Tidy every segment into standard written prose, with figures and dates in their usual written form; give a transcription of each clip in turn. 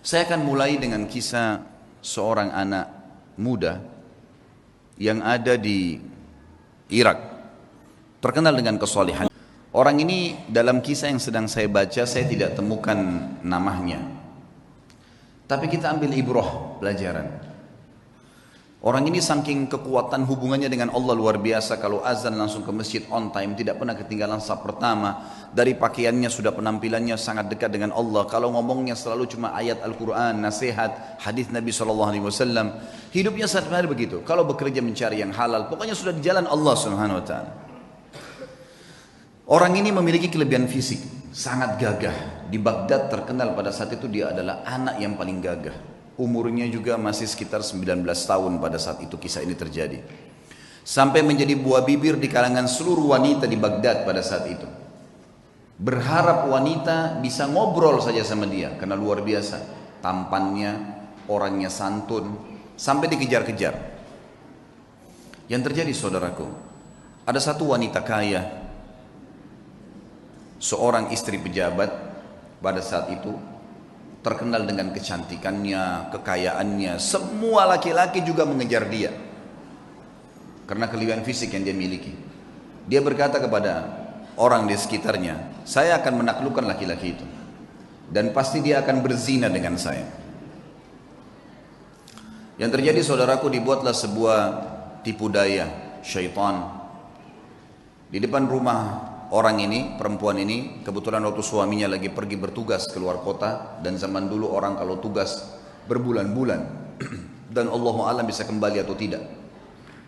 Saya akan mulai dengan kisah seorang anak muda yang ada di Irak, terkenal dengan kesalehan. Orang ini dalam kisah yang sedang saya baca, saya tidak temukan namanya. Tapi kita ambil ibrah, pelajaran. Orang ini saking kekuatan hubungannya dengan Allah luar biasa. Kalau azan langsung ke masjid on time, tidak pernah ketinggalan saf pertama. Dari pakaiannya sudah penampilannya sangat dekat dengan Allah. Kalau ngomongnya selalu cuma ayat Al-Quran, nasihat, hadis Nabi SAW. Hidupnya sehari-hari begitu. Kalau bekerja mencari yang halal, pokoknya sudah di jalan Allah Subhanahu Wa Taala. Orang ini memiliki kelebihan fisik, sangat gagah. Di Baghdad terkenal pada saat itu dia adalah anak yang paling gagah. Umurnya juga masih sekitar 19 tahun pada saat itu kisah ini terjadi. Sampai menjadi buah bibir di kalangan seluruh wanita di Baghdad pada saat itu. Berharap wanita bisa ngobrol saja sama dia karena luar biasa. Tampannya, orangnya santun, sampai dikejar-kejar. Yang terjadi saudaraku, ada satu wanita kaya, seorang istri pejabat pada saat itu, terkenal dengan kecantikannya, kekayaannya. Semua laki-laki juga mengejar dia karena kelebihan fisik yang dia miliki. Dia berkata kepada orang di sekitarnya, saya akan menaklukkan laki-laki itu dan pasti dia akan berzina dengan saya. Yang terjadi saudaraku, dibuatlah sebuah tipu daya syaitan di depan rumah orang ini, perempuan ini. Kebetulan waktu suaminya lagi pergi bertugas keluar kota, dan zaman dulu orang kalau tugas berbulan-bulan dan Allahu a'lam bisa kembali atau tidak,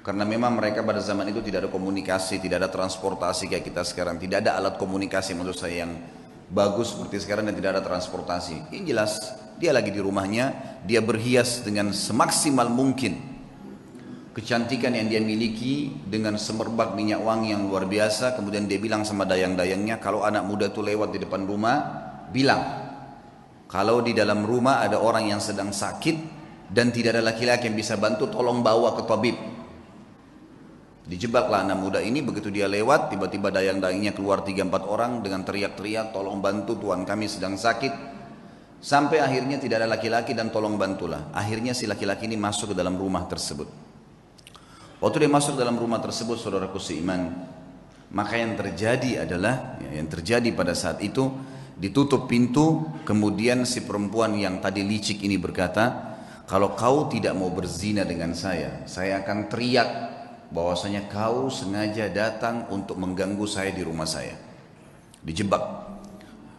karena memang mereka pada zaman itu tidak ada komunikasi, tidak ada transportasi kayak kita sekarang, tidak ada alat komunikasi menurut saya yang bagus seperti sekarang, dan tidak ada transportasi. Yang jelas dia lagi di rumahnya, dia berhias dengan semaksimal mungkin kecantikan yang dia miliki dengan semerbak minyak wangi yang luar biasa. Kemudian dia bilang sama dayang-dayangnya, kalau anak muda itu lewat di depan rumah, bilang kalau di dalam rumah ada orang yang sedang sakit dan tidak ada laki-laki yang bisa bantu, tolong bawa ke tabib. Dijebaklah anak muda ini. Begitu dia lewat, tiba-tiba dayang-dayangnya keluar 3-4 orang dengan teriak-teriak, tolong bantu, tuan kami sedang sakit. Sampai akhirnya tidak ada laki-laki dan tolong bantulah. Akhirnya si laki-laki ini masuk ke dalam rumah tersebut. Waktu dia masuk dalam rumah tersebut, saudaraku seiman, maka yang terjadi adalah, yang terjadi pada saat itu, ditutup pintu. Kemudian si perempuan yang tadi licik ini berkata, kalau kau tidak mau berzina dengan saya akan teriak bahwasanya kau sengaja datang untuk mengganggu saya di rumah saya. Dijebak.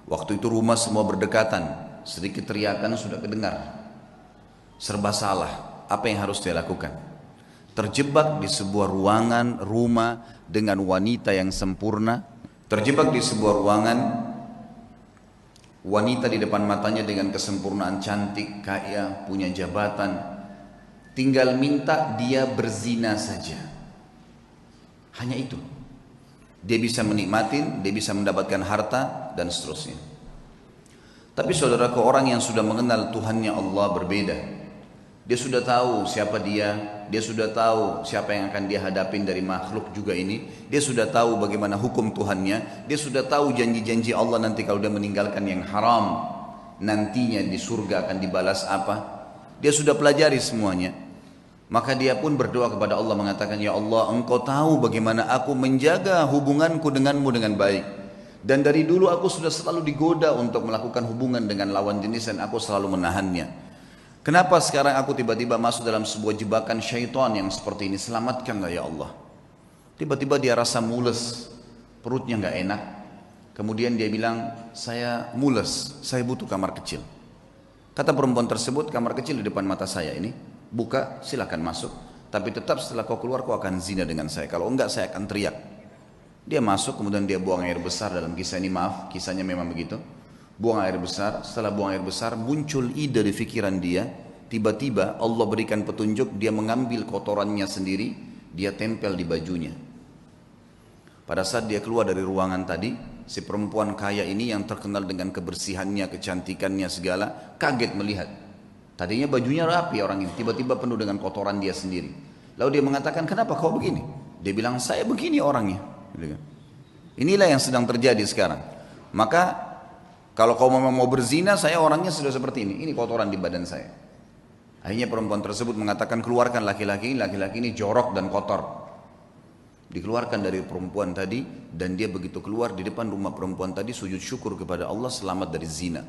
Waktu itu rumah semua berdekatan, sedikit teriakan sudah kedengar. Serba salah, apa yang harus dia lakukan? Terjebak di sebuah ruangan rumah dengan wanita yang sempurna. Terjebak di sebuah ruangan, wanita di depan matanya dengan kesempurnaan, cantik, kaya, punya jabatan. Tinggal minta dia berzina saja. Hanya itu. Dia bisa menikmatin, dia bisa mendapatkan harta dan seterusnya. Tapi saudaraku, orang yang sudah mengenal Tuhannya Allah berbeda. Dia sudah tahu siapa dia sudah tahu siapa yang akan dia hadapin dari makhluk juga ini. Dia sudah tahu bagaimana hukum Tuhannya. Dia sudah tahu janji-janji Allah nanti kalau dia meninggalkan yang haram, nantinya di surga akan dibalas apa. Dia sudah pelajari semuanya. Maka dia pun berdoa kepada Allah mengatakan, ya Allah, engkau tahu bagaimana aku menjaga hubunganku denganmu dengan baik. Dan dari dulu aku sudah selalu digoda untuk melakukan hubungan dengan lawan jenis dan aku selalu menahannya. Kenapa sekarang aku tiba-tiba masuk dalam sebuah jebakan syaitan yang seperti ini? Selamatkanlah ya Allah. Tiba-tiba dia rasa mules, perutnya nggak enak. Kemudian dia bilang, saya mules, saya butuh kamar kecil. Kata perempuan tersebut, kamar kecil di depan mata saya ini, buka, silakan masuk. Tapi tetap setelah kau keluar kau akan zina dengan saya. Kalau enggak saya akan teriak. Dia masuk, kemudian dia buang air besar. Dalam kisah ini, maaf, kisahnya memang begitu. Buang air besar. Setelah buang air besar, muncul ide di pikiran dia. Tiba-tiba Allah berikan petunjuk, dia mengambil kotorannya sendiri, dia tempel di bajunya. Pada saat dia keluar dari ruangan tadi, si perempuan kaya ini yang terkenal dengan kebersihannya, kecantikannya segala, kaget melihat. Tadinya bajunya rapi orang ini, tiba-tiba penuh dengan kotoran dia sendiri. Lalu dia mengatakan, kenapa kau begini? Dia bilang, saya begini orangnya. Inilah yang sedang terjadi sekarang. Maka Kalau kau memang mau berzina, saya orangnya sudah seperti ini kotoran di badan saya. Akhirnya perempuan tersebut mengatakan, keluarkan laki-laki ini jorok dan kotor. Dikeluarkan dari perempuan tadi, dan dia begitu keluar di depan rumah perempuan tadi sujud syukur kepada Allah selamat dari zina.